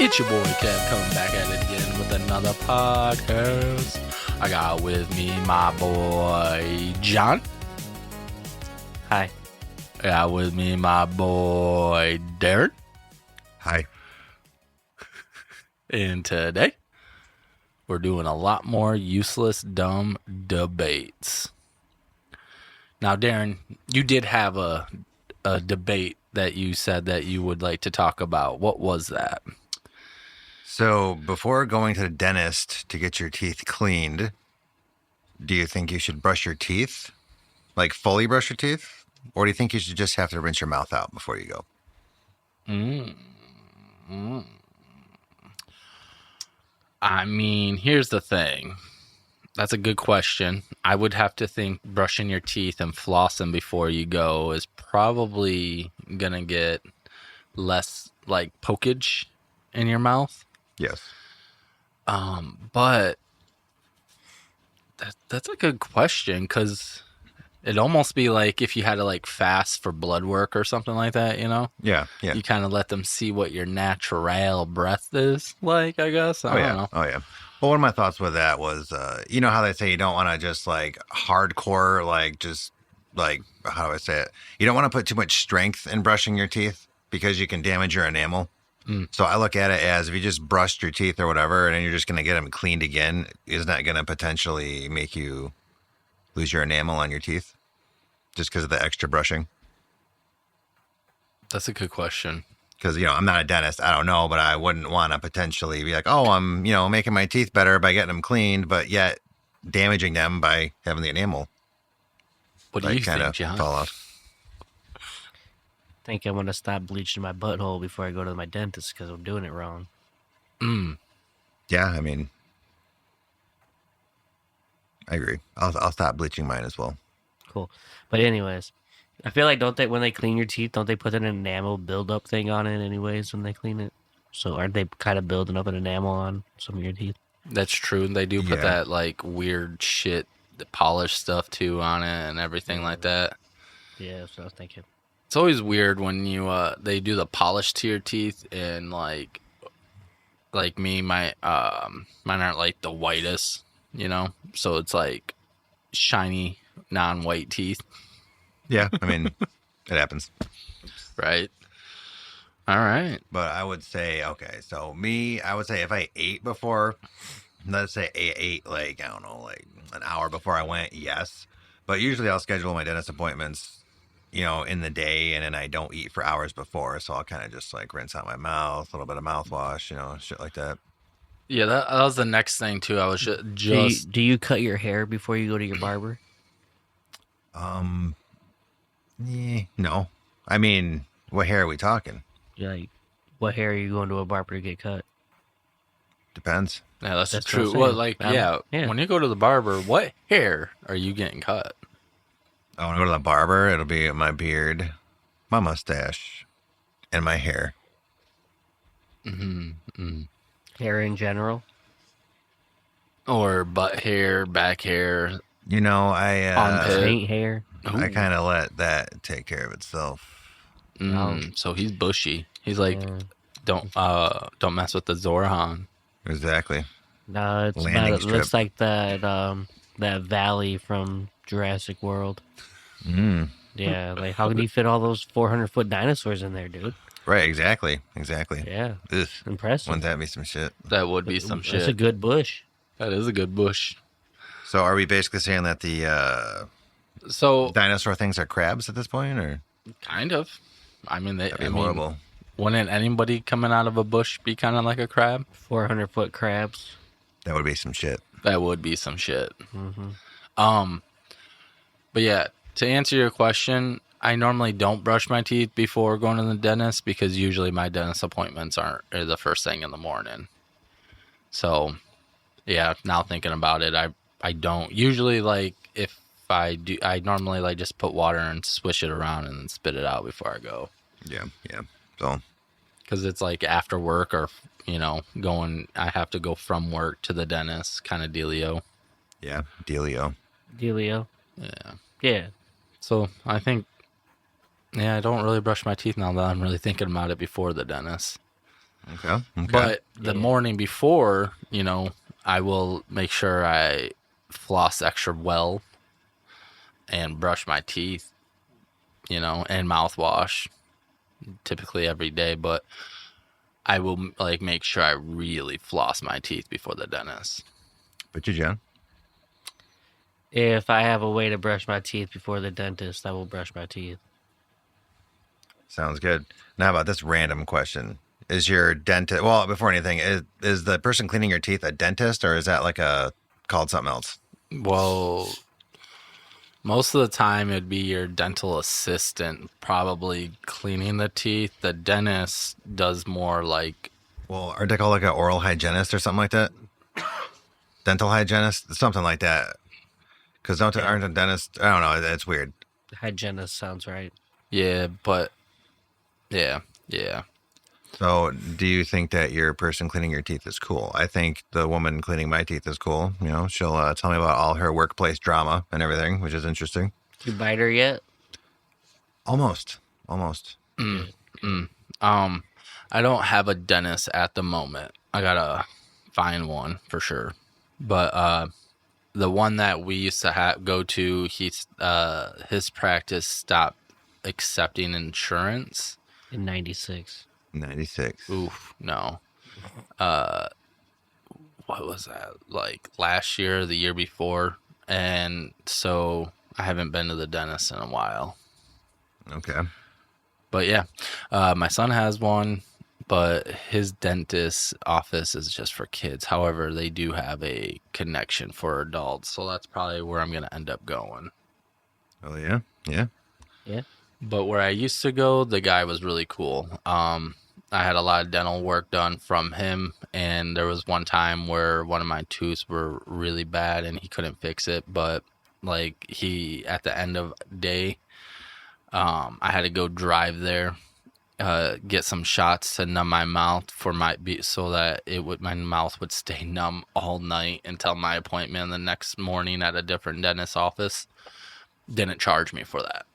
It's your boy Kev coming back at it again with another podcast. I got with me my boy John. Hi. I got with me my boy Darren. Hi. And today, we're doing a lot more useless, dumb debates. Now, Darren, you did have a debate that you said that you would like to talk about. What was that? So before going to the dentist to get your teeth cleaned, do you think you should brush your teeth? Like fully brush your teeth? Or do you think you should just have to rinse your mouth out before you go? I mean, here's the thing. That's a good question. I would have to think brushing your teeth and flossing before you go is probably going to get less like pokage in your mouth. Yes. But that's a good question because it'd almost be like if you had to like fast for blood work or something like that, you know? Yeah. You kind of let them see what your natural breath is like, I guess. I don't know. Oh, yeah. Well, one of my thoughts with that was, you know how they say you don't want to just like hardcore, like just like, how do I say it? You don't want to put too much strength in brushing your teeth because you can damage your enamel. So I look at it as if you just brushed your teeth or whatever, and then you're just going to get them cleaned again, isn't that going to potentially make you lose your enamel on your teeth just because of the extra brushing? That's a good question. Because, you know, I'm not a dentist. I don't know, but I wouldn't want to potentially be like, oh, I'm, you know, making my teeth better by getting them cleaned, but yet damaging them by having the enamel. What do you think, John? Fall off. I think I'm going to stop bleaching my butthole before I go to my dentist because I'm doing it wrong. Yeah, I mean, I agree. I'll stop bleaching mine as well. Cool. But anyways, I feel like when they clean your teeth, don't they put an enamel build-up thing on it anyways when they clean it? So aren't they kind of building up an enamel on some of your teeth? That's true. They do put that like weird shit, the polished stuff too on it and everything like that. Yeah, that's what I was thinking. It's always weird when you they do the polish to your teeth and like me, mine aren't like the whitest, you know? So it's like shiny, non-white teeth. Yeah, I mean, it happens. Right. All right. But I would say, okay, so I would say if I ate before, let's say I ate like, I don't know, like an hour before I went, yes. But usually I'll schedule my dentist appointments, you know, in the day, and then I don't eat for hours before. So I'll kind of just like rinse out my mouth, a little bit of mouthwash, you know, shit like that. Yeah, that was the next thing too. I was just... Do you cut your hair before you go to your barber? No. I mean, what hair are we talking? Like, what hair are you going to a barber to get cut? Depends. Yeah, that's That's true. what I'm Well, saying. like, yeah, when you go to the barber, what hair are you getting cut? I want to go to the barber. It'll be my beard, my mustache, and my hair. Hair in general? Or butt hair, back hair, You know, armpit. Paint hair? I kind of let that take care of itself. So he's bushy. He's like, don't mess with the Zoran. Exactly. No, it Landing looks like that valley from Jurassic World. Yeah, like how can you fit all those 400-foot dinosaurs in there, dude? Right, exactly. Yeah, Ugh. impressive. Wouldn't that be some shit? That would be some shit. That's a good bush. That is a good bush. So are we basically saying that the So dinosaur things are crabs at this point, or? kind of. I mean, That'd be horrible. Wouldn't anybody coming out of a bush be kind of like a crab? 400-foot crabs. That would be some shit. That would be some shit. But yeah, to answer your question, I normally don't brush my teeth before going to the dentist because usually my dentist appointments are the first thing in the morning. So, yeah, now thinking about it, I don't usually like if I do. I normally like just put water and swish it around and then spit it out before I go. Yeah. So, because it's like after work or you know I have to go from work to the dentist kind of dealio. yeah, dealio. Dealio. Yeah. So I think, yeah, I don't really brush my teeth now that I'm really thinking about it before the dentist. Okay. But the morning before, I will make sure I floss extra well and brush my teeth, and mouthwash typically every day. But I will make sure I really floss my teeth before the dentist. But you, John? If I have a way to brush my teeth before the dentist, I will brush my teeth. Sounds good. Now, how about this random question? Is your dentist, well, before anything, is the person cleaning your teeth a dentist, or is that called something else? Well, most of the time it'd be your dental assistant probably cleaning the teeth. The dentist does more Well, aren't they called like an oral hygienist or something like that? Dental hygienist? Something like that. Because aren't a dentist? I don't know. It's weird. Hygienist sounds right. Yeah, but yeah. So, do you think that your person cleaning your teeth is cool? I think the woman cleaning my teeth is cool. She'll tell me about all her workplace drama and everything, which is interesting. You bite her yet? Almost. I don't have a dentist at the moment. I gotta find one for sure. But the one that we used to go to, his practice stopped accepting insurance in 96. 96. Oof, no. What was that? Like last year or the year before? And so I haven't been to the dentist in a while. Okay. But yeah, my son has one, but his dentist office is just for kids. However, they do have a connection for adults. So that's probably where I'm going to end up going. Oh, yeah? Yeah. Yeah. But where I used to go, the guy was really cool. I had a lot of dental work done from him, and there was one time where one of my tooths were really bad and he couldn't fix it. But he, at the end of the day, I had to go drive there, get some shots to numb my mouth so that my mouth would stay numb all night until my appointment the next morning at a different dentist office. Didn't charge me for that.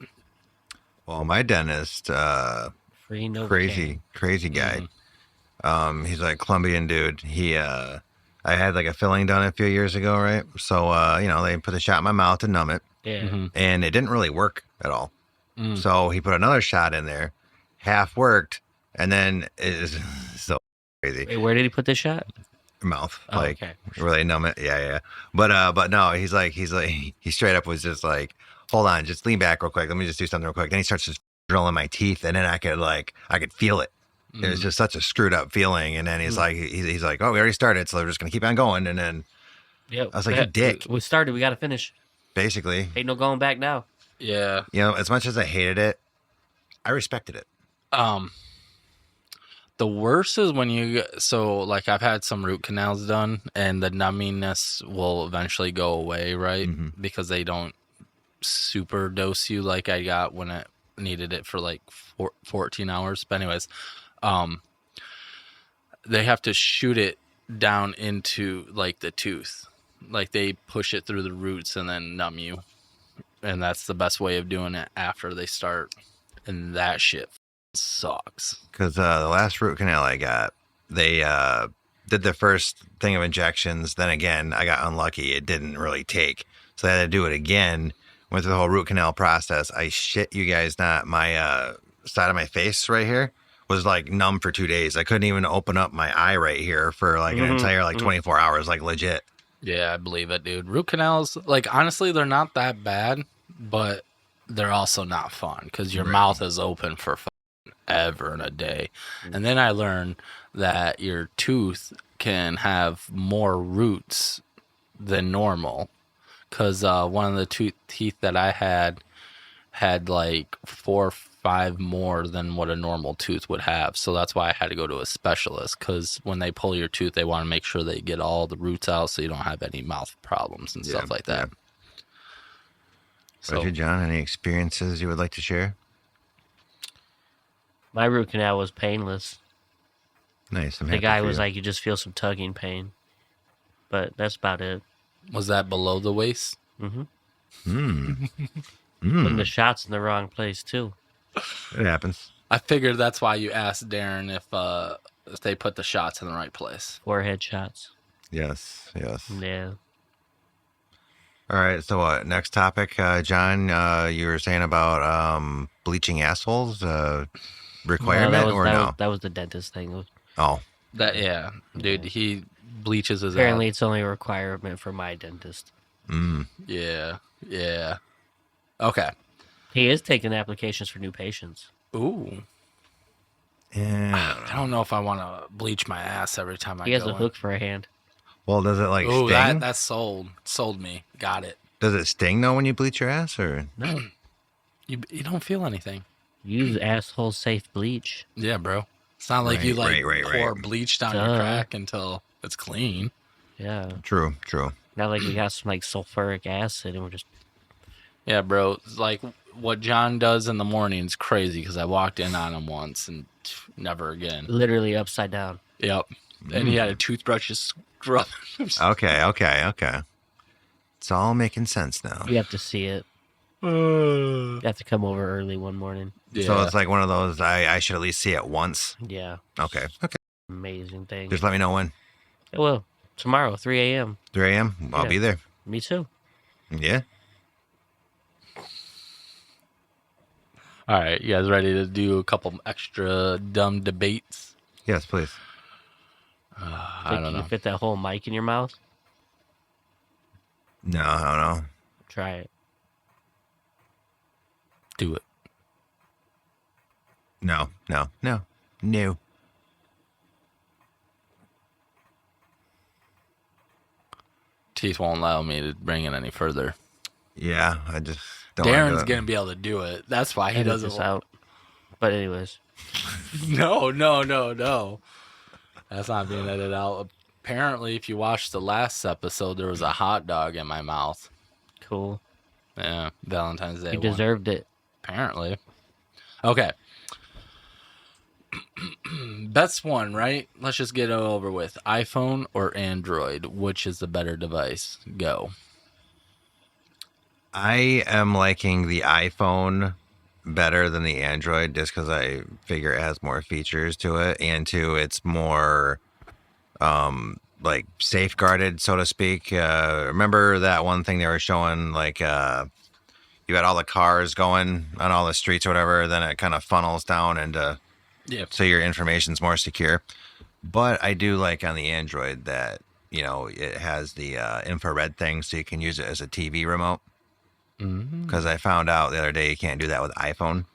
Well, my dentist, crazy guy. Mm-hmm. He's like Colombian dude. I had a filling done a few years ago, right? So, they put a shot in my mouth to numb it. Yeah. Mm-hmm. And it didn't really work at all. So he put another shot in there, half worked, and then it is so crazy. Wait, where did he put the shot? Mouth, okay. Really numb it. Yeah. But no, he straight up was just like, hold on, just lean back real quick. Let me just do something real quick. Then he starts just drilling my teeth, and then I could feel it. It was just such a screwed up feeling. And then he's like, oh, we already started, so we're just gonna keep on going. And then I was like, you dick. We started. We got to finish. Basically, ain't no going back now. Yeah. As much as I hated it, I respected it. The worst is when I've had some root canals done, and the numbiness will eventually go away, right? Mm-hmm. Because they don't super dose you like I got when I needed it for 14 hours. But anyways, they have to shoot it down into the tooth. They push it through the roots and then numb you. And that's the best way of doing it after they start. And that shit sucks. Because the last root canal I got, they did the first thing of injections. Then again, I got unlucky. It didn't really take. So I had to do it again. Went through the whole root canal process. I shit you guys not. My side of my face right here was numb for 2 days. I couldn't even open up my eye right here for an entire 24 hours, legit. Yeah, I believe it, dude. Root canals, honestly, they're not that bad, but they're also not fun because your mouth is open for ever and a day. And then I learned that your tooth can have more roots than normal because one of the teeth that I had 4 or 5 more than what a normal tooth would have. So that's why I had to go to a specialist, because when they pull your tooth, they want to make sure they get all the roots out so you don't have any mouth problems and stuff like that. So, John, any experiences you would like to share? My root canal was painless. Nice. The guy was like, you just feel some tugging pain. But that's about it. Was that below the waist? Mm-hmm. Putting the shots in the wrong place, too. It happens. I figured that's why you asked Darren they put the shots in the right place. Forehead shots. Yes. Yeah. All right. So, next topic, John. You were saying about bleaching assholes requirement or no? That was the dentist thing. Oh, Yeah, dude, Yeah. he bleaches his Apparently, ass. it's only a requirement for my dentist. Yeah. Okay. He is taking applications for new patients. Ooh. yeah. I don't know if I want to bleach my ass every time I He has go a hook for a hand. Well, does it like Ooh, sting? that's sold me. Got it. Does it sting though when you bleach your ass or? No, You don't feel anything. use asshole safe bleach. Yeah, bro. It's not like you Right, pour right. bleach down your Duh. crack until it's clean. Yeah, True. not like we got some like sulfuric acid and we're just Yeah, bro. It's like what John does in the morning is crazy because I walked in on him once and never again. literally upside down. Yep. And he had a toothbrush just scrub. Okay. It's all making sense now. You have to see it. You have to come over early one morning. Yeah. So it's like one of those. I should at least see it once. Yeah, Okay. amazing thing. Just let me know when. Well, tomorrow, 3 a.m. 3 a.m. I'll Yeah. be there. Me too. Yeah. All right, you guys ready to do a couple extra dumb debates? Yes, please. I Think don't you know. can fit that whole mic in your mouth? No, I don't know. Try it. Do it. No. Teeth won't allow me to bring it any further. Yeah, I just don't. wanna Darren's do it. gonna be able to do it. That's why he Edit doesn't. this out. But anyways, No. That's not being edited out. Apparently, if you watched the last episode, there was a hot dog in my mouth. cool. Yeah, Valentine's Day. You one. deserved it. Apparently. Okay. Best one, right? Let's just get it over with. iPhone or Android? Which is the better device? Go. I am liking the iPhone better than the Android just because I figure it has more features to it, and two, it's more like safeguarded, so to speak. Remember that one thing they were showing, like you had all the cars going on all the streets or whatever, then it kind of funnels down into so your information's more secure. But I do like on the Android that, you know, it has the infrared thing, so you can use it as a TV remote. Because I found out the other day you can't do that with iPhone.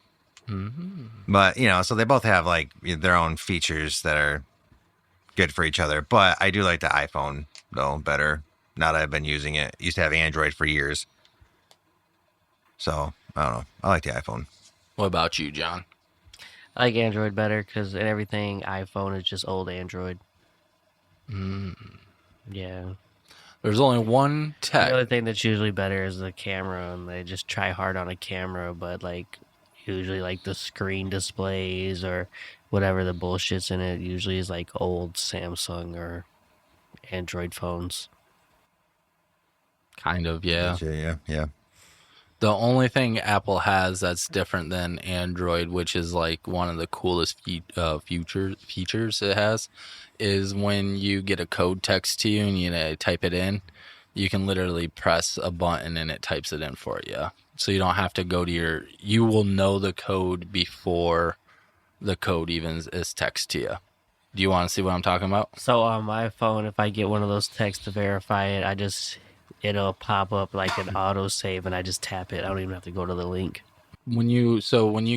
But, you know, so they both have like their own features that are good for each other. But I do like the iPhone, though, better. Now that I've been using it. Used to have Android for years. So, I don't know. I like the iPhone. What about you, John? I like Android better because everything iPhone is just old Android. Yeah. There's only one The tech. only thing that's usually better is the camera, and they just try hard on a camera, but like usually like the screen displays or whatever the bullshit's in it usually is like old Samsung or Android phones. Kind of, yeah. Yeah. The only thing Apple has that's different than Android, which is like one of the coolest features it has, is when you get a code text to you and you type it in, you can literally press a button and it types it in for you. So you don't have to go to you will know the code before the code even is text to you. Do you want to see what I'm talking about? So on my phone, if I get one of those texts to verify it, it'll pop up like an autosave and I just tap it. I don't even have to go to the link. When you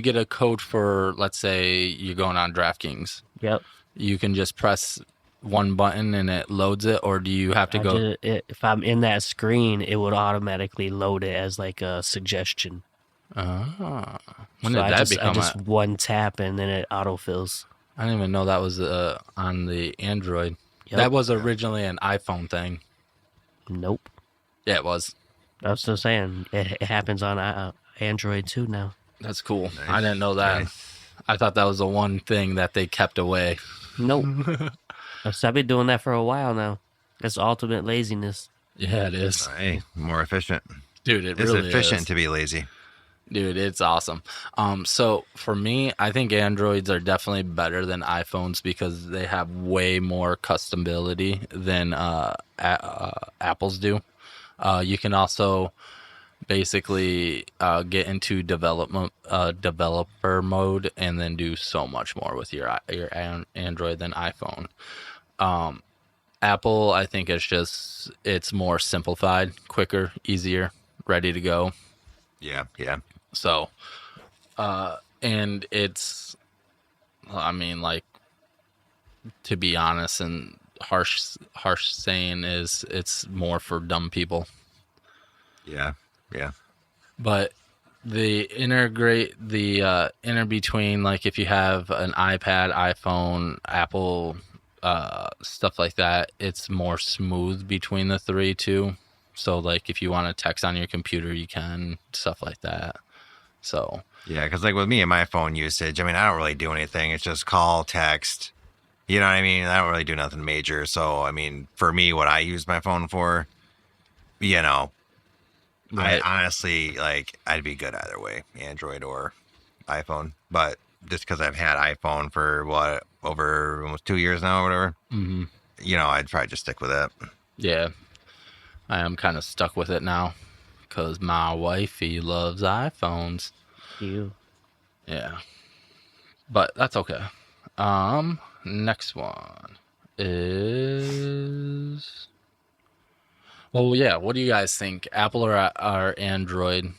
get a code for, let's say you're going on DraftKings, Yep. you can just press one button and it loads it, or do you have to go? If I'm in that screen, it would automatically load it as like a suggestion. When So did I that just, become? I just one tap and then it autofills. I didn't even know that was on the Android. Yep. That was originally an iPhone thing. Nope. Yeah, it was. I was still saying it happens on Android too now. That's cool. Nice. I didn't know that. Nice. I thought that was the one thing that they kept away. Nope. I've been doing that for a while now. That's ultimate laziness. Yeah, it is, Hey, more efficient. dude. It It's really efficient is. to be lazy. Dude, it's awesome. So for me, I think Androids are definitely better than iPhones because they have way more customability than Apple's do. You can also basically get into developer mode and then do so much more with your Android than iPhone. Apple, I think it's more simplified, quicker, easier, ready to go. Yeah, yeah. So, and I mean, like, to be honest, and harsh saying is it's more for dumb people. Yeah, yeah. But the inner between, like if you have an iPad, iPhone, Apple, stuff like that, it's more smooth between the three too. So like if you want to text on your computer, you can, stuff like that. So Yeah, because like with me and my phone usage, I mean, I don't really do anything. It's just call, text. You know what I mean? I don't really do nothing major. So, I mean, for me, what I use my phone for, you know, I right. honestly like I'd be good either way, Android or iPhone. But just because I've had iPhone for what over almost 2 years now or whatever, Hmm. I'd probably just stick with it. Yeah, I am kind of stuck with it now because my wifey loves iPhones. You. Yeah, but that's okay. Next one is, well, yeah. What do you guys think? Apple or Android?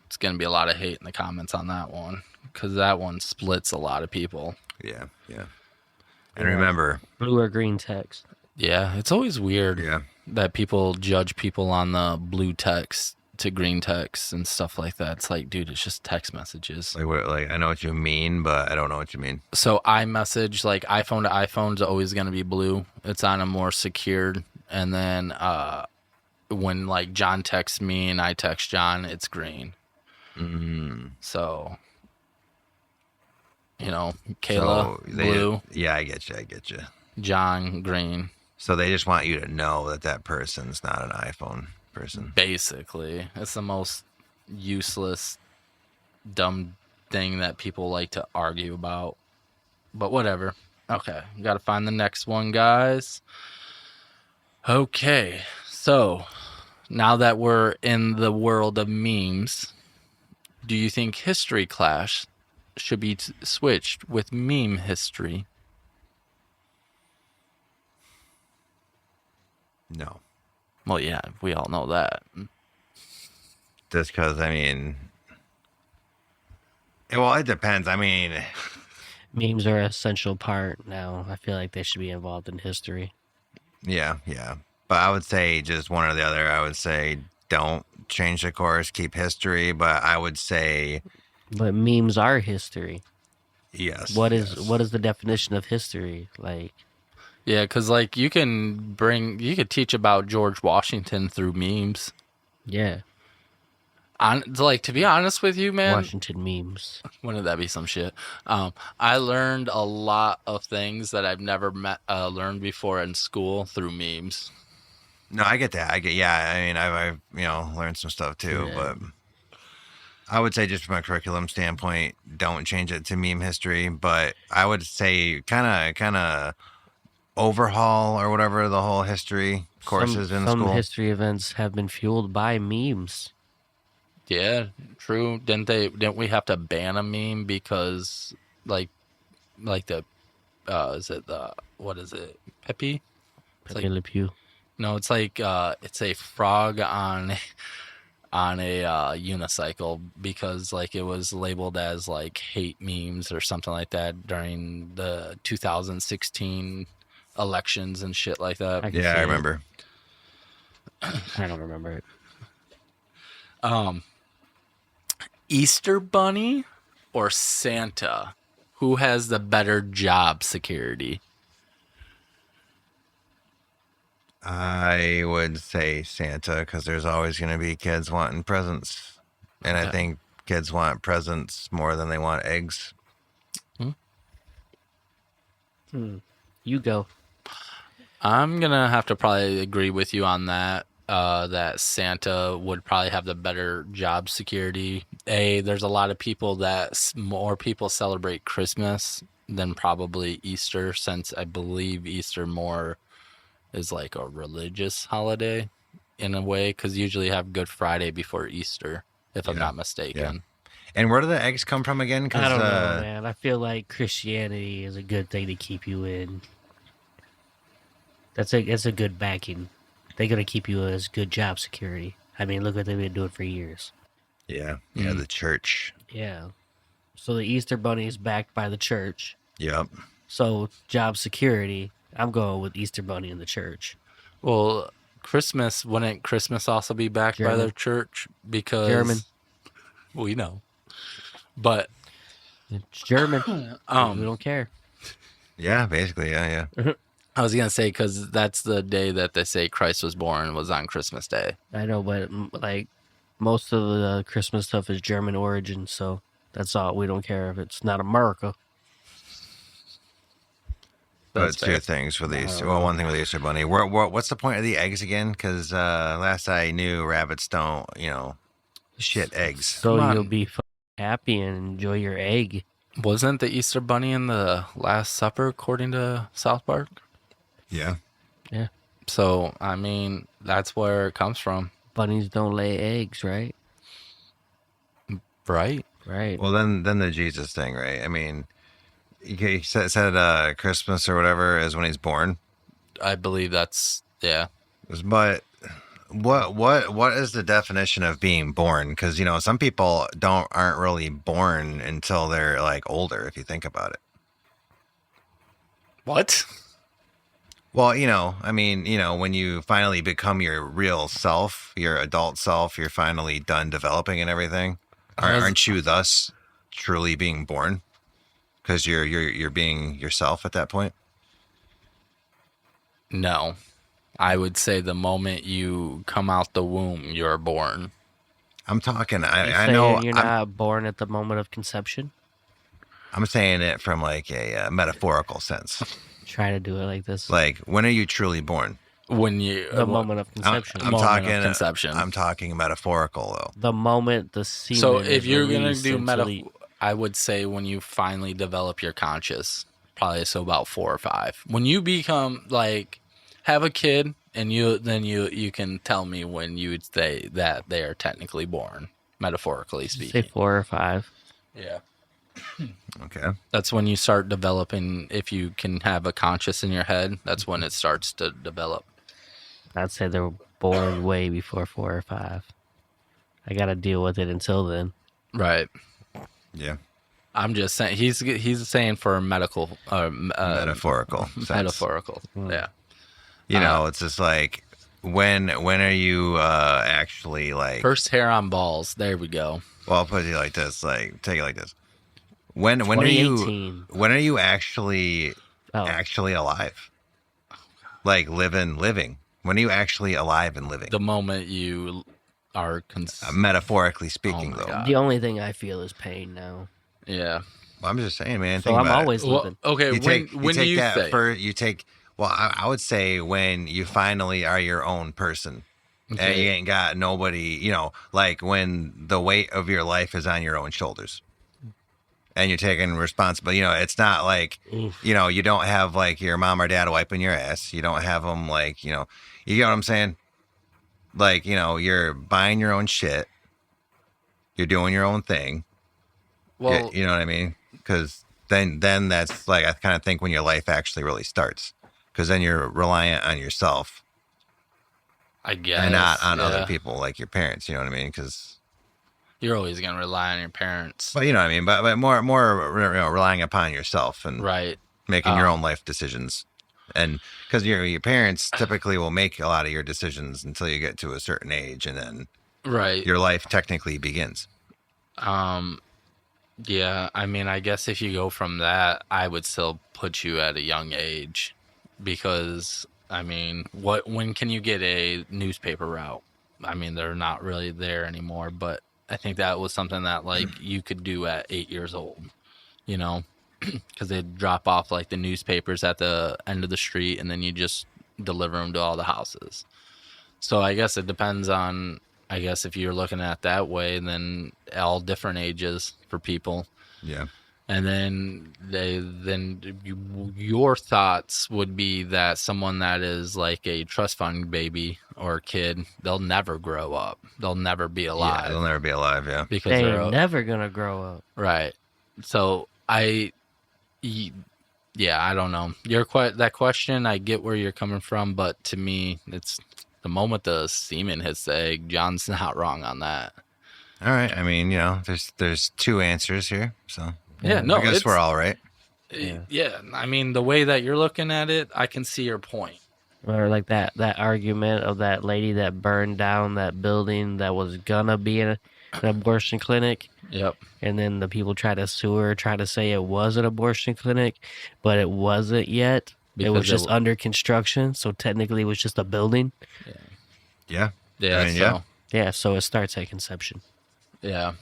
It's gonna be a lot of hate in the comments on that one because that one splits a lot of people. Yeah, yeah. And Yeah. remember, Blue or green text. Yeah, it's always weird yeah, that people judge people on the blue text to green text and stuff like that. It's like, dude, it's just text messages. like what, like I know what you mean, but I don't know what you mean. So iMessage, like iPhone to iPhone, is always going to be blue. It's on a more secured. And then when like John texts me and I text John, it's green. Mm. So, Kayla, So blue, yeah, I get you, I get you. John, green. So they just want you to know that that person's not an iPhone person. Basically, it's the most useless, dumb thing that people like to argue about. But whatever. Okay, got to find the next one, guys. Okay, so now that we're in the world of memes, do you think history class should be switched with meme history? No, Well, yeah, we all know that. just because I mean, well, it depends. I mean, Memes are an essential part now. I feel like they should be involved in history. yeah, yeah. But I would say just one or the other. I would say don't change the course, keep history. But I would say But memes are history. yes. What is yes. what is the definition of history? Like, Yeah, because like you could teach about George Washington through memes. yeah, Like, to be honest with you, man, Washington memes. wouldn't that be some shit? I learned a lot of things that I've never learned before in school through memes. No, I get that. I get. Yeah, I mean, I've learned some stuff too. Yeah. But I would say just from a curriculum standpoint, don't change it to meme history. But I would say kind of overhaul or whatever the whole history courses in Some school. history events have been fueled by memes. Yeah, true. Didn't we have to ban a meme because like the is it the what is it? Pepe? It's Pepe like, Le Pew. no, it's like it's a frog on a unicycle because like it was labeled as like hate memes or something like that during the 2016 elections and shit like that. I can Yeah, see I it. remember. I don't remember it. Easter Bunny or Santa? Who has the better job security? I would say Santa because there's always going to be kids wanting presents, and I Okay. think kids want presents more than they want eggs. You go. I'm gonna have to probably agree with you on that. that Santa would probably have the better job security. There's a lot of people that more people celebrate Christmas than probably Easter, since I believe Easter more is like a religious holiday in a way, because usually you have Good Friday before Easter, if I'm Yeah. not mistaken. And where do the eggs come from again? I Because don't know, man. I feel like Christianity is a good thing to keep you in. That's a good backing. They're gonna keep you as good job security. I mean, look what they've been doing for years. yeah, Mm. the church. Yeah. So the Easter Bunny is backed by the church. Yep. So job security, I'm going with Easter Bunny in the church. Well, Christmas, wouldn't Christmas also be backed by German. their church? Because German. we know. But It's German. We don't care. Yeah, basically. Yeah. I was gonna say, because that's the day that they say Christ was born, was on Christmas Day. I know, but like most of the Christmas stuff is German origin, so that's all. We don't care if it's not America. But That's two fair. things for the Easter. Well, one thing with the Easter Bunny. What's the point of the eggs again? Because last I knew, rabbits don't, shit eggs. So Come you'll on. be happy and enjoy your egg. Wasn't the Easter Bunny in the Last Supper, according to South Park? Yeah. Yeah. So, I mean, that's where it comes from, Bunnies don't lay eggs, right? right? Right. Well, then the Jesus thing, right? I mean, he said Christmas or whatever is when he's born. I believe that's, yeah. But what is the definition of being born? Because some people aren't really born until they're like older. If you think about it. What? Well, I mean, when you finally become your real self, your adult self, you're finally done developing and everything. Aren't you thus truly being born? Because you're being yourself at that point. No. I would say the moment you come out the womb, you're born. I'm talking. You're I saying know. you're not born at the moment of conception. I'm saying it from like a metaphorical sense. Try to do it like this. Like, when are you truly born? When you The moment of conception. I'm Moment of talking conception. I'm talking metaphorical though. The moment the semen So is if you're gonna released do into the- I would say when you finally develop your conscious, probably so about 4 or 5. When you become like have a kid, and you can tell me when you would say that they are technically born, metaphorically say speaking. 4 or 5. Yeah, Okay. that's when you start developing. If you can have a conscious in your head, that's when it starts to develop. I'd say they're born way before 4 or 5. I got to deal with it until then. Right. Yeah. I'm just saying he's saying for medical Metaphorical. sense. metaphorical. Mm. Yeah. It's just like when are you actually like First hair on balls. There we go. Well, I'll put it like this. Like, take it like this. When are you 2018. actually Oh, actually alive? Like living. When are you actually alive and living? The moment you are Metaphorically speaking, Oh my though. God. the only thing I feel is pain now. yeah. Well, I'm just saying, man. So think I'm about always Well, living. okay. it. When do you say? Well, I would say when you finally are your own person. And Okay. you ain't got nobody, like when the weight of your life is on your own shoulders. And you're taking responsibility. It's not like, Oof. you don't have like your mom or dad wiping your ass. You don't have them like, you get what I'm saying? Like, you're buying your own shit. You're doing your own thing. Well, You know what I mean? Because then that's like, I kind of think when your life actually really starts. Because then you're reliant on yourself I guess. and not on other yeah. people like your parents. You know what I mean? Because You're always gonna rely on your parents, But you know what I mean. But more relying upon yourself and right? making your own life decisions, and because your parents typically will make a lot of your decisions until you get to a certain age, and then Right. your life technically begins. Yeah. I mean, I guess if you go from that, I would still put you at a young age, because I mean, when can you get a newspaper route? I mean, they're not really there anymore, but I think that was something that like you could do at 8 years old, because they'd drop off like the newspapers at the end of the street, and then you just deliver them to all the houses. So I guess it depends on. I guess if you're looking at it that way, then all different ages for people. Yeah. And then your thoughts would be that someone that is like a trust fund baby or kid, they'll never grow up. They'll never be Yeah, alive they'll never be alive. Yeah. because They they're ain't never gonna grow up. right. So yeah, I don't know. That question, I get where you're coming from, but to me, it's the moment the semen hits the egg. John's not wrong on that. All right. I mean, there's two answers here, so Yeah, no, I guess we're all right. Yeah, I mean, the way that you're looking at it, I can see your point. Or like that argument of that lady that burned down that building that was gonna be an abortion clinic. Yep. And then the people try to sue her, try to say it was an abortion clinic, but it wasn't yet. It was just under construction, so technically it was just a building. Yeah. Yeah. I mean, so, Yeah, so it starts at conception. yeah.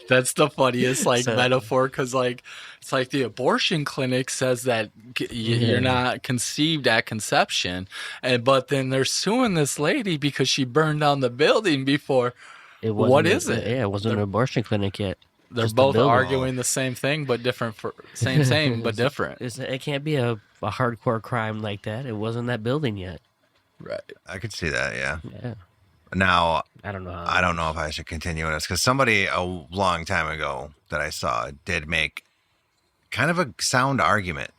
That's the funniest metaphor, because it's like the abortion clinic says that you're not conceived at conception, but then they're suing this lady because she burned down the building before. What is it? Yeah, it wasn't an abortion clinic yet. They're both arguing the same thing, but different. Same, but different. It can't be a hardcore crime like that. It wasn't that building yet. Right. I could see that. Yeah. Yeah. Now, I don't know. I don't know if I should continue in this because somebody a long time ago that I saw did make kind of a sound argument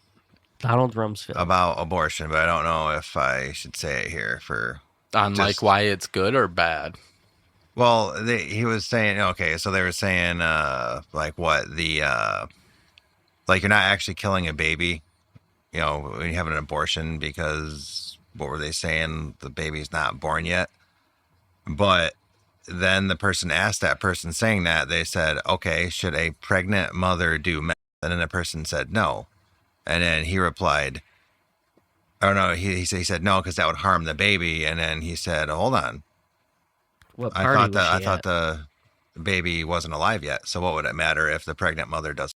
Donald Rumsfeld about abortion, but I don't know if I should say it here on like why it's good or bad. Well, he was saying, okay, so they were saying, like what like you're not actually killing a baby, when you have an abortion because what were they saying? The baby's not born yet. But then the person asked that person saying that, they said, okay, should a pregnant mother do meth? And then the person said no. And then he replied, oh no, he said no, because that would harm the baby. And then he said, hold on. What party I thought the baby wasn't alive yet. So what would it matter if the pregnant mother does?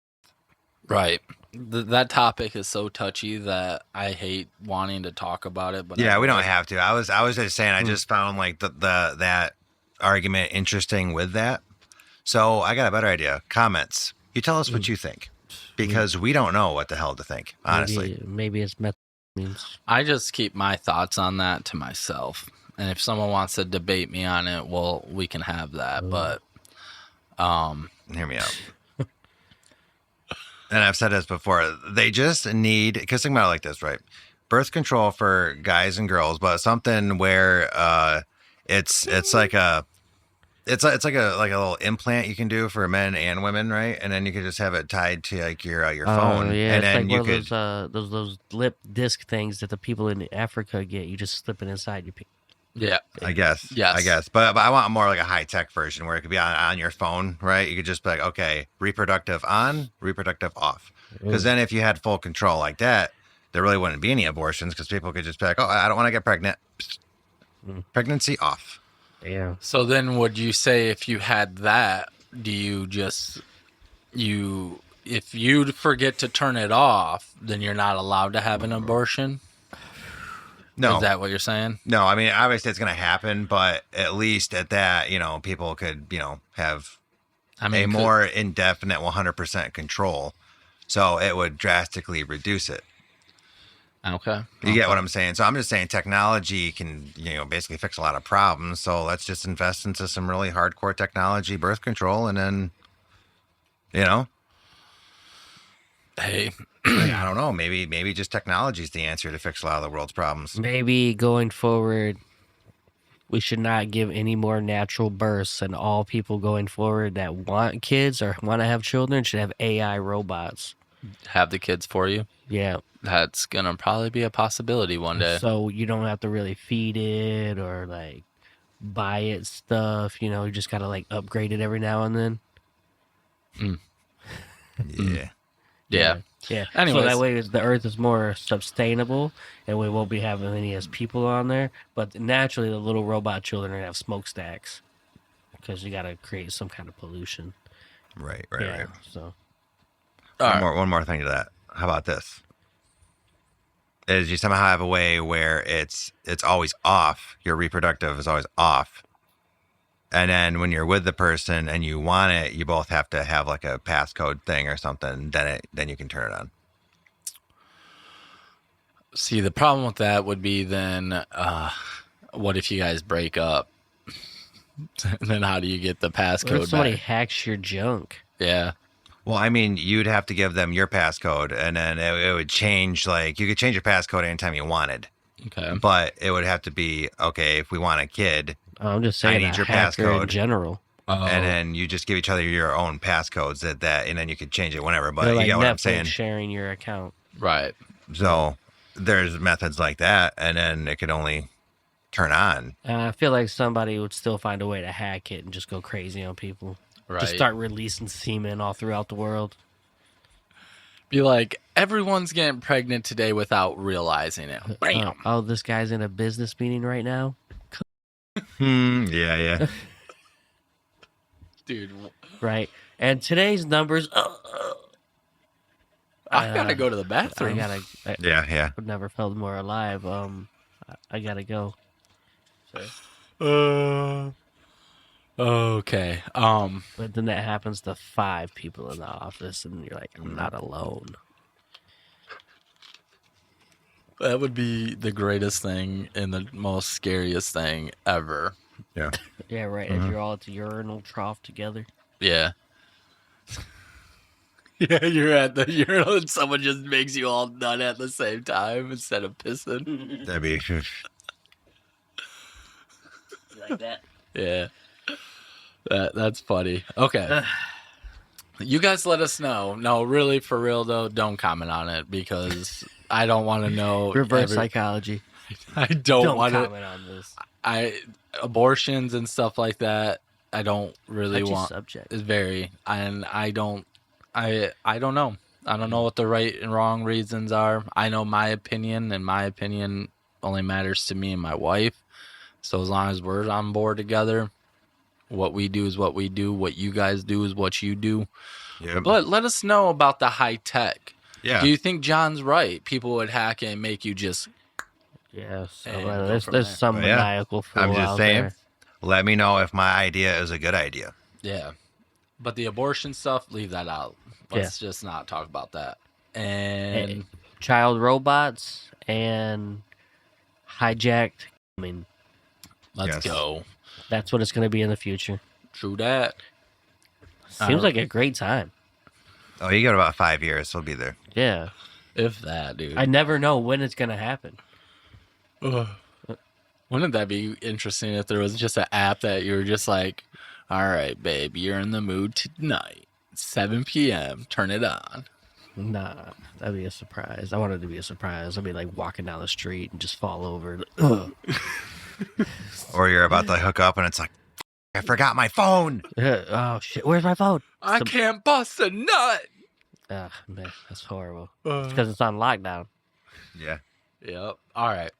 Right. That topic is so touchy that I hate wanting to talk about it. But yeah, we don't have to. I was just saying I just found like that argument interesting with that. So I got a better idea. Comments. You tell us what you think, because we don't know what the hell to think. Honestly, maybe it's meth. I just keep my thoughts on that to myself, and if someone wants to debate me on it, well, we can have that. But hear me out. And I've said this before, they just need, because think about it like this, right? Birth control for guys and girls, but something where it's like a little implant you can do for men and women, right? And then you can just have it tied to like your phone, yeah, and it's then like you one could of those lip disc things that the people in Africa get. You just slip it inside your. yeah, I guess. Yes. I guess. But I want more like a high tech version where it could be on your phone, right? You could just be like, okay, reproductive on, reproductive off. Because then if you had full control like that, there really wouldn't be any abortions, because people could just be like, oh, I don't want to get pregnant. Pregnancy off. Yeah. So then would you say if you had that, do you just, if you forget to turn it off, then you're not allowed to have an abortion? No. Is that what you're saying? No, I mean, obviously it's going to happen, but at least at that, people could, have a more indefinite 100% control. So it would drastically reduce it. Okay. You get what I'm saying? So I'm just saying technology can, basically fix a lot of problems. So let's just invest into some really hardcore technology, birth control, and then, Hey, I don't know. Maybe just technology is the answer to fix a lot of the world's problems. Maybe going forward, we should not give any more natural births, and all people going forward that want kids or want to have children should have AI robots. have the kids for you. Yeah. That's going to probably be a possibility one day. So you don't have to really feed it or like buy it stuff. You just got to like upgrade it every now and then. Yeah. Yeah. Yeah. Anyways. So that way the earth is more sustainable and we won't be having any as people on there. But naturally, the little robot children are going to have smokestacks because you got to create some kind of pollution. Right. Yeah. Right. So. One more thing to that. How about this? is you somehow have a way where it's always off. Your reproductive is always off. And then when you're with the person and you want it, you both have to have like a passcode thing or something. Then you can turn it on. See, the problem with that would be then, what if you guys break up? Then how do you get the What passcode if somebody back? hacks your junk? Yeah. Well, I mean, you'd have to give them your passcode, and then it would change. Like you could change your passcode anytime you wanted, Okay. but it would have to be okay. If we want a kid, I'm just saying, need a your hacker in passcode. general. and then you just give each other your own passcodes and then you could change it whenever. But They're you like get what Netflix I'm saying. sharing your account. Right. So there's methods like that, and then it could only turn on. I feel like somebody would still find a way to hack it and just go crazy on people. Right. Just start releasing semen all throughout the world. Be like, everyone's getting pregnant today without realizing it. Bam. Oh, this guy's in a business meeting right now. Yeah. Dude, Right. And today's numbers. I gotta go to the bathroom. Yeah. I've never felt more alive. I gotta go. Okay. But then that happens to 5 people in the office, and you're like, I'm not alone. That would be the greatest thing and the most scariest thing ever. Yeah. Yeah, right. If you're all at the urinal trough together. Yeah. Yeah, you're at the urinal and someone just makes you all nut at the same time instead of pissing. That'd be. Like that. Yeah. That's funny. Okay. You guys let us know. No, really, for real, though, don't comment on it because I don't want to know. Reverse psychology. I don't want to. comment on this. Abortions and stuff like that, I don't really Touchy want. subject. It's very, and I don't know. I don't know what the right and wrong reasons are. I know my opinion, and my opinion only matters to me and my wife. So as long as we're on board together, what we do is what we do. What you guys do is what you do. Yeah. But let us know about the high tech. Yeah. Do you think John's right? People would hack it and make you just. Yeah, so And well, go there's from there. some But yeah, maniacal fool I'm just out saying. there. Let me know if my idea is a good idea. Yeah. But the abortion stuff, leave that out. Let's just not talk about that. And Child robots and hijacked. I mean, let's Yes. go. that's what it's going to be in the future. True that. Seems like a great time. Oh, you got about 5 years. He'll be there. Yeah. If that, dude. I never know when it's going to happen. Wouldn't that be interesting if there was just an app that you were just like, all right, babe, you're in the mood tonight. 7 p.m. Turn it on. Nah, that'd be a surprise. I want it to be a surprise. I'd be like walking down the street and just fall over. Ugh. Or you're about to hook up and it's like, I forgot my phone. Oh, shit. Where's my phone? I can't bust a nut. Ah, man, that's horrible. It's because it's on lockdown. Yeah. Yep. All right.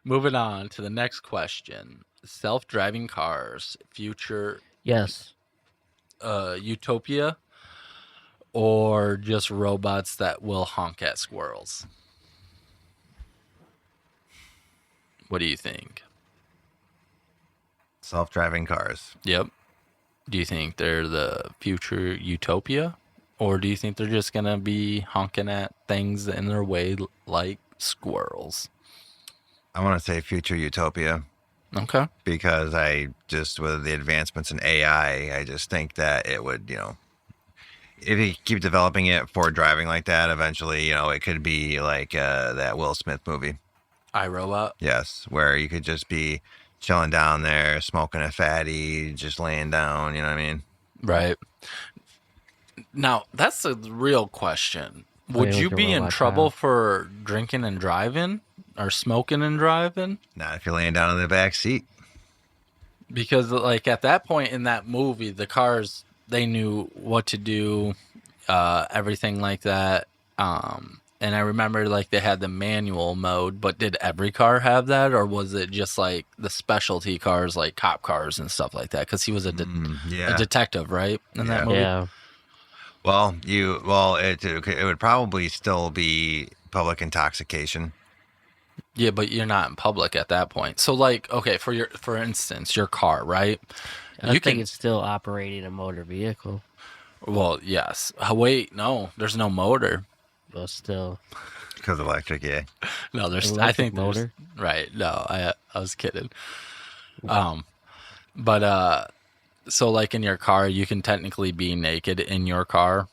Moving on to the next question. Self-driving cars, future Yes. utopia, or just robots that will honk at squirrels? What do you think? Self-driving cars. Yep. Do you think they're the future utopia? Or do you think they're just going to be honking at things in their way like squirrels? I want to say future utopia Okay. because I just, with the advancements in AI, I just think that it would, if you keep developing it for driving like that, eventually, it could be like that Will Smith movie. iRobot? Yes, where you could just be chilling down there, smoking a fatty, just laying down, you know what I mean? Right. Now, that's a real question. Oh, Would yeah, you like a be in robot trouble child. for drinking and driving or smoking and driving? Not if you're laying down in the back seat. Because, like, at that point in that movie, the cars, they knew what to do, everything like that. And I remember, like, they had the manual mode, but did every car have that? Or was it just, like, the specialty cars, like cop cars and stuff like that? Because he was a detective, right? In that movie? Yeah. Well, it would probably still be public intoxication Yeah, but you're not in public at that point. So like, okay, for instance, your car, right? I You think can it's still operating a motor vehicle, well, yes. Wait, no, there's no motor. but still Because electric, yeah. No, there's I electric think there's motor. right. No, I was kidding. But so like in your car, you can technically be naked in your car,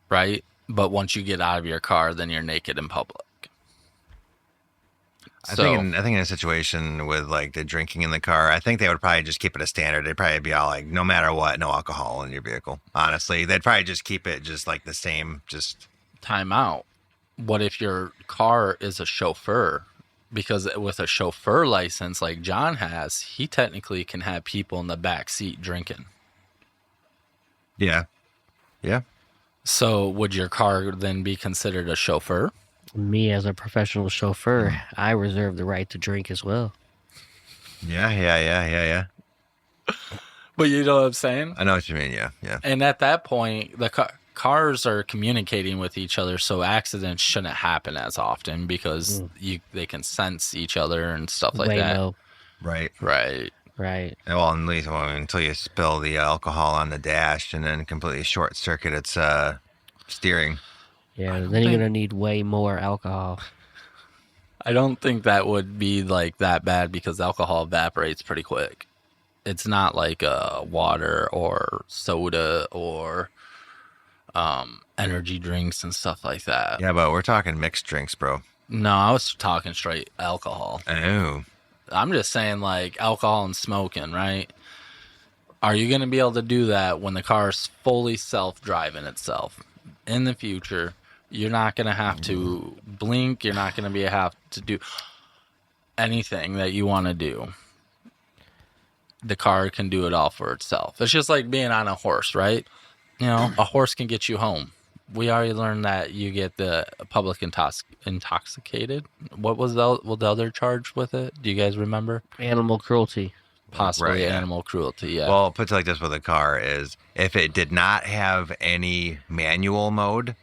right? But once you get out of your car, then you're naked in public. So I think in a situation with like the drinking in the car, I think they would probably just keep it a standard. They'd probably be all like, no matter what, no alcohol in your vehicle. Honestly, they'd probably just keep it just like the same. Just time out. What if your car is a chauffeur? Because with a chauffeur license like John has, he technically can have people in the back seat drinking. yeah, yeah. So would your car then be considered a chauffeur? Me as a professional chauffeur, I reserve the right to drink as well. Yeah. But you know what I'm saying? I know what you mean. Yeah. And at that point, the cars are communicating with each other, so accidents shouldn't happen as often because they can sense each other and stuff like that. Waymo. Right. Right. Well, at least until you spill the alcohol on the dash and then completely short circuit its steering. Yeah, then you're gonna need way more alcohol. I don't think that would be like that bad because alcohol evaporates pretty quick. It's not like water or soda or energy drinks and stuff like that. Yeah, but we're talking mixed drinks, bro. No, I was talking straight alcohol. Oh. I'm just saying like alcohol and smoking, right? Are you going to be able to do that when the car is fully self-driving itself? In the future, you're not going to have to blink. You're not going to have to do anything that you want to do. The car can do it all for itself. It's just like being on a horse, right? You know, a horse can get you home. We already learned that you get the public intoxicated. What was the other charge with it? Do you guys remember? Animal cruelty. Possibly Right, yeah. animal cruelty, yeah. Well, put it like this with a car is if it did not have any manual mode,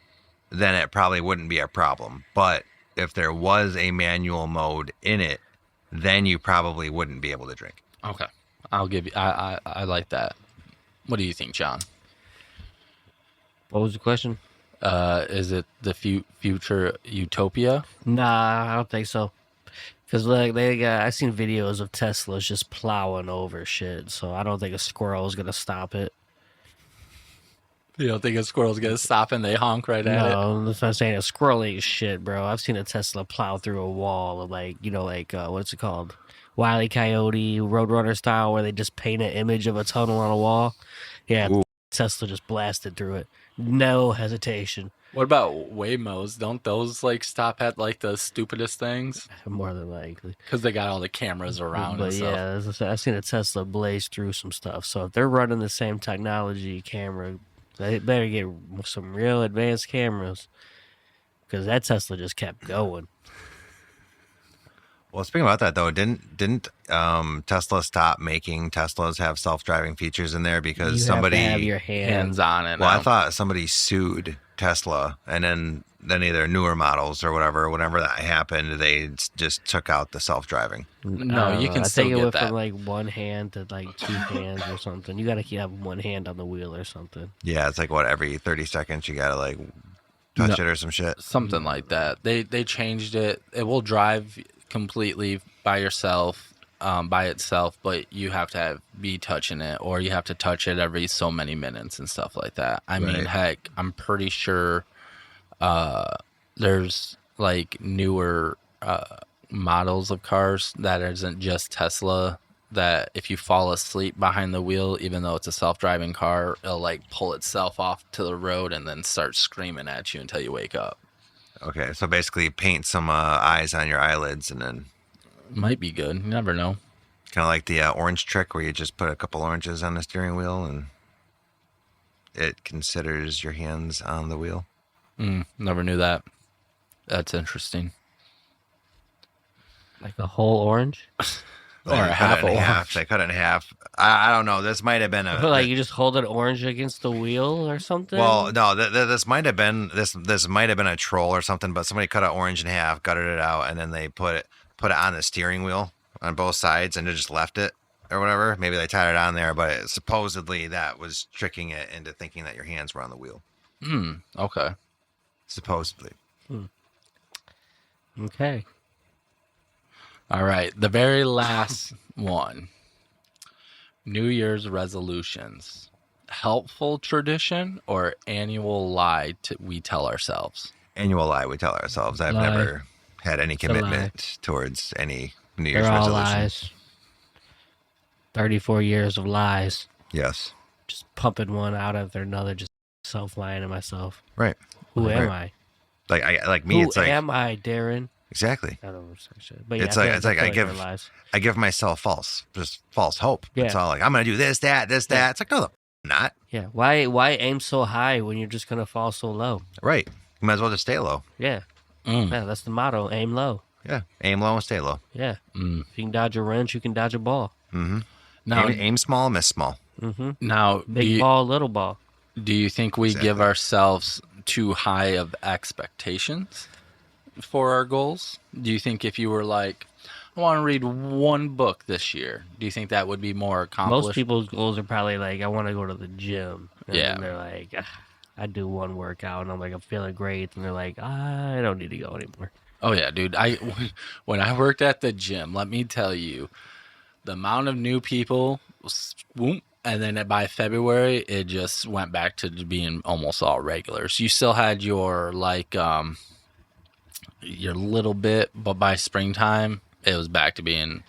then it probably wouldn't be a problem. But if there was a manual mode in it, then you probably wouldn't be able to drink. Okay. I'll give you I like that. What do you think, John? What was the question? Is it the future utopia? Nah, I don't think so. Cause like I seen videos of Teslas just plowing over shit, so I don't think a squirrel is gonna stop it. You don't think a squirrel's gonna stop and they honk right at it? No, that's what I'm saying. A squirrel ain't shit, bro. I've seen a Tesla plow through a wall of what's it called? Wile E. Coyote, Roadrunner style, where they just paint an image of a tunnel on a wall. Yeah, Ooh. Tesla just blasted through it. No hesitation. What about Waymos? Don't those like stop at like the stupidest things? More than likely. Because they got all the cameras around But and stuff. yeah, as I said, I've seen a Tesla blaze through some stuff. So if they're running the same technology camera, they better get some real advanced cameras. Because that Tesla just kept going. Well, speaking about that though, didn't Tesla stop making Teslas have self-driving features in there because You somebody have to have your Hands on it. well, I now. thought somebody sued Tesla, and then either newer models or whatever, whenever that happened, they just took out the self-driving. No, you can I still think it get went that. from like one hand to like two hands or something. You got to have one hand on the wheel or something. Yeah, it's like what every 30 seconds you gotta like touch it or some shit. Something like that. They changed it. It will drive completely by yourself, by itself, but you have to be touching it, or you have to touch it every so many minutes and stuff like that. I mean, Right. heck, I'm pretty sure there's like newer models of cars that isn't just Tesla, that if you fall asleep behind the wheel, even though it's a self-driving car, it'll like pull itself off to the road and then start screaming at you until you wake up. Okay, so basically paint some eyes on your eyelids and then Might be good. You never know. kind of like the orange trick where you just put a couple oranges on the steering wheel and it considers your hands on the wheel. Never knew that. That's interesting. Like a whole orange? Or a They half cut it in half. orange. They cut it in half. I don't know. This might have been a Like you just hold an orange against the wheel or something? well, no. This might have been this might have been a troll or something. But somebody cut an orange in half, gutted it out, and then they put put it on the steering wheel on both sides and just left it or whatever. Maybe they tied it on there, but supposedly that was tricking it into thinking that your hands were on the wheel. Okay. Supposedly. Okay. All right. The very last one. New Year's resolutions. Helpful tradition or annual lie we tell ourselves? Annual lie we tell ourselves. I've Lie. never had any It's a commitment towards any New Year's They're all resolution. lies. 34 years of lies. Yes. Just pumping one out after another, just self-lying to myself. Right. Who am Right. I? Like me, Who it's like am I, Darren? exactly. I don't know shit. But yeah, It's I like feel it's like I they're give lies. I give myself false hope. It's Yeah. all like I'm gonna do this, that. It's like no, I'm not. Yeah. Why aim so high when you're just gonna fall so low? Right. You might as well just stay low. Yeah. Yeah, that's the motto. Aim low. Yeah. Aim low and stay low. Yeah. If you can dodge a wrench, you can dodge a ball. Now, Aim small, miss small. now Big ball, little ball. do you think we give Exactly. ourselves too high of expectations for our goals? Do you think if you were like, I want to read one book this year, do you think that would be more accomplished? Most people's goals are probably like, I want to go to the gym. And Yeah. then they're like, I do one workout and I'm like, I'm feeling great. And they're like, I don't need to go anymore. Oh yeah, dude. When I worked at the gym, let me tell you, the amount of new people, swoop, and then by February, it just went back to being almost all regulars. You still had your your little bit, but by springtime, it was back to being.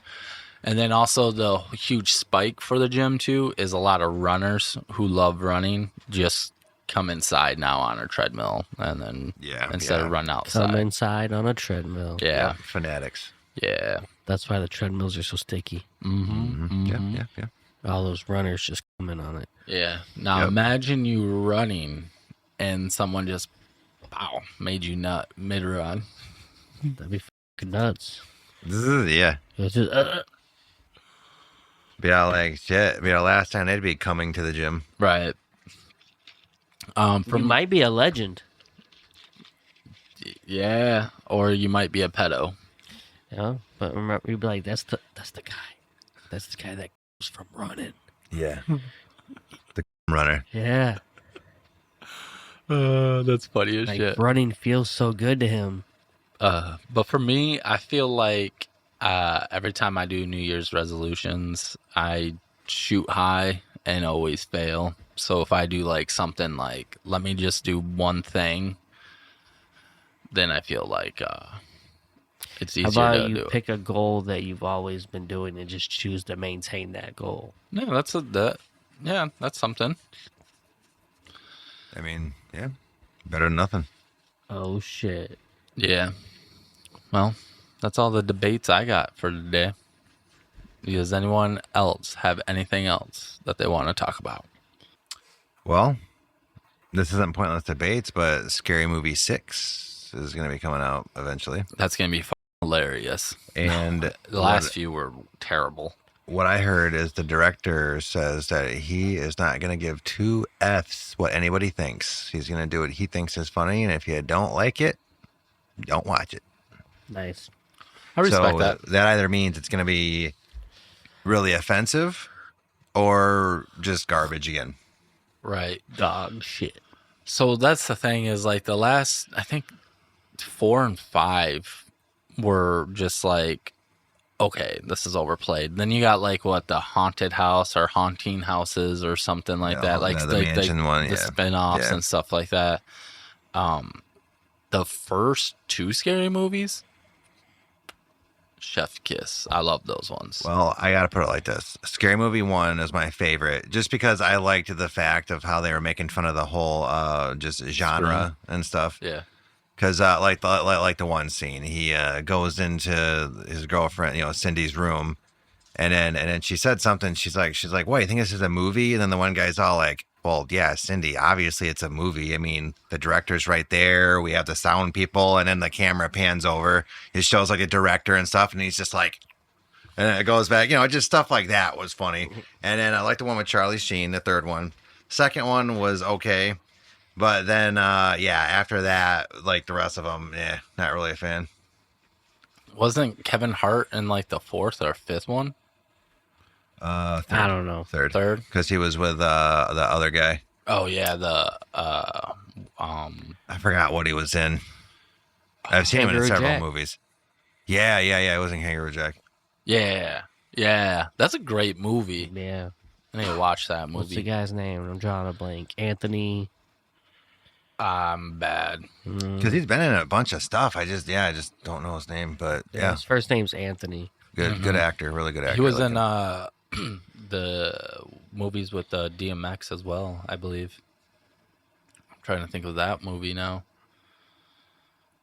And then also the huge spike for the gym too is a lot of runners who love running just come inside now on a treadmill and then instead of running outside. Come inside on a treadmill. Yeah. Fanatics. Yeah. That's why the treadmills are so sticky. Yeah. All those runners just coming on it. Yeah. Now imagine you running and someone just made you nut mid run. That'd be fucking nuts. Yeah. It's just, Be all like shit. Be our last time they'd be coming to the gym. Right. you might be a legend. Yeah, or you might be a pedo. Yeah, but remember, you'd be like, that's the guy. That's the guy that goes from running. Yeah. The runner. Yeah, That's funny as like running feels so good to him. But for me, I feel like every time I do New Year's resolutions, I shoot high and always fail. So if I do like something like, let me just do one thing, then I feel like it's How easier about to do you it. pick a goal that you've always been doing and just choose to maintain that goal? No, that's something. I mean, yeah. Better than nothing. Oh shit! Yeah. Well, that's all the debates I got for today. Does anyone else have anything else that they want to talk about? Well, this isn't pointless debates, but Scary Movie 6 is going to be coming out eventually. That's going to be hilarious. And The last few were terrible. what I heard is the director says that he is not going to give two F's what anybody thinks. He's going to do what he thinks is funny, and if you don't like it, don't watch it. Nice. I respect So that. that either means it's going to be really offensive or just garbage again. Right. Dog shit. So that's the thing is like the last, I think 4 and 5 were just like, okay, this is overplayed. Then you got like what, the haunted house or haunting houses or something like that. Like the mansion one, the spin-offs Yeah. and stuff like that. The first 2 scary movies, chef kiss. I love those ones. Well, I got to put it like this. Scary Movie 1 is my favorite just because I liked the fact of how they were making fun of the whole just genre and stuff. Yeah. Because like the one scene, he goes into his girlfriend, Cindy's room, and then she said something. She's like, "What? You think this is a movie?" And then the one guy's all like, "Well, yeah, Cindy. Obviously, it's a movie. I mean, the director's right there. We have the sound people, and then the camera pans over. It shows like a director and stuff, and he's just like." And then it goes back, just stuff like that was funny. And then I like the one with Charlie Sheen, the third one. Second one was okay. But then, after that, like the rest of them, not really a fan. Wasn't Kevin Hart in like the 4th or 5th one? Third. I don't know. Third. Third? Because he was with the other guy. Oh yeah, the I forgot what he was in. I've seen him in Kangaroo several Jack. movies. Yeah. It was in Kangaroo Jack. yeah. That's a great movie. Yeah. I need to watch that What's the movie. guy's name? I'm drawing a blank. Anthony. I'm bad. Because he's been in a bunch of stuff. I just don't know his name. But yeah, His first name's Anthony. good actor. Really good actor. He was I in like the movies with DMX as well, I believe. I'm trying to think of that movie now.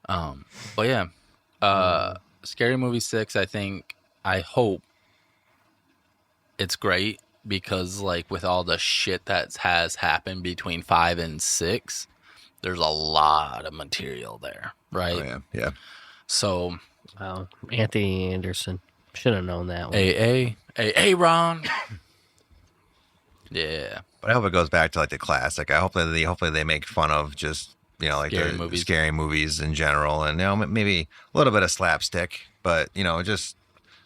But yeah, Scary Movie 6. I hope it's great because like with all the shit that has happened between 5 and 6, there's a lot of material there, right? Oh, yeah. So Wow. Anthony Anderson. Should have known that one. A Ron. Yeah. But I hope it goes back to like the classic. I hope that hopefully they make fun of just like Scary the movies. scary movies in general, and maybe a little bit of slapstick, but just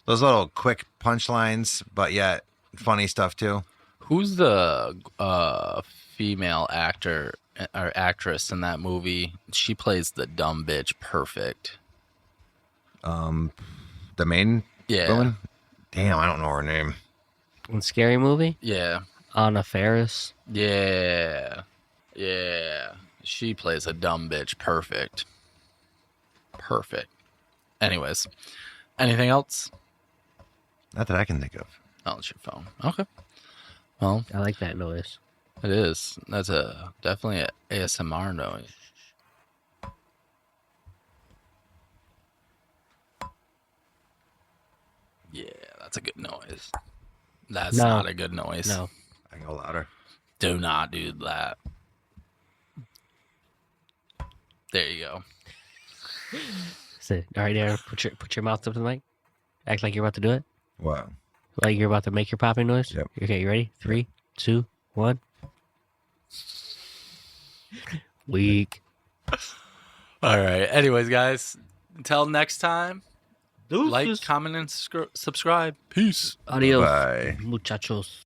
those little quick punchlines, but yet funny stuff too. Who's the female actor or actress in that movie? She plays the dumb bitch perfect. The main Yeah. woman. Damn, I don't know her name. In Scary Movie? Yeah. Anna Faris. Yeah. She plays a dumb bitch perfect. Anyways, anything else? Not that I can think of. Oh, it's your phone. Okay. Well, I like that noise. it is. That's definitely a ASMR noise. Yeah, that's a good noise. That's No. not a good noise. No. I can go louder. Do not do that. There you go. All right, Aaron, put your mouth up to the mic. Act like you're about to do it. Wow. Like you're about to make your popping noise. Yep. Okay, you ready? 3, 2, 1. Weak. All right. Anyways, guys, until next time, like, Deuces. comment, and subscribe. Peace. Adios, Bye. muchachos.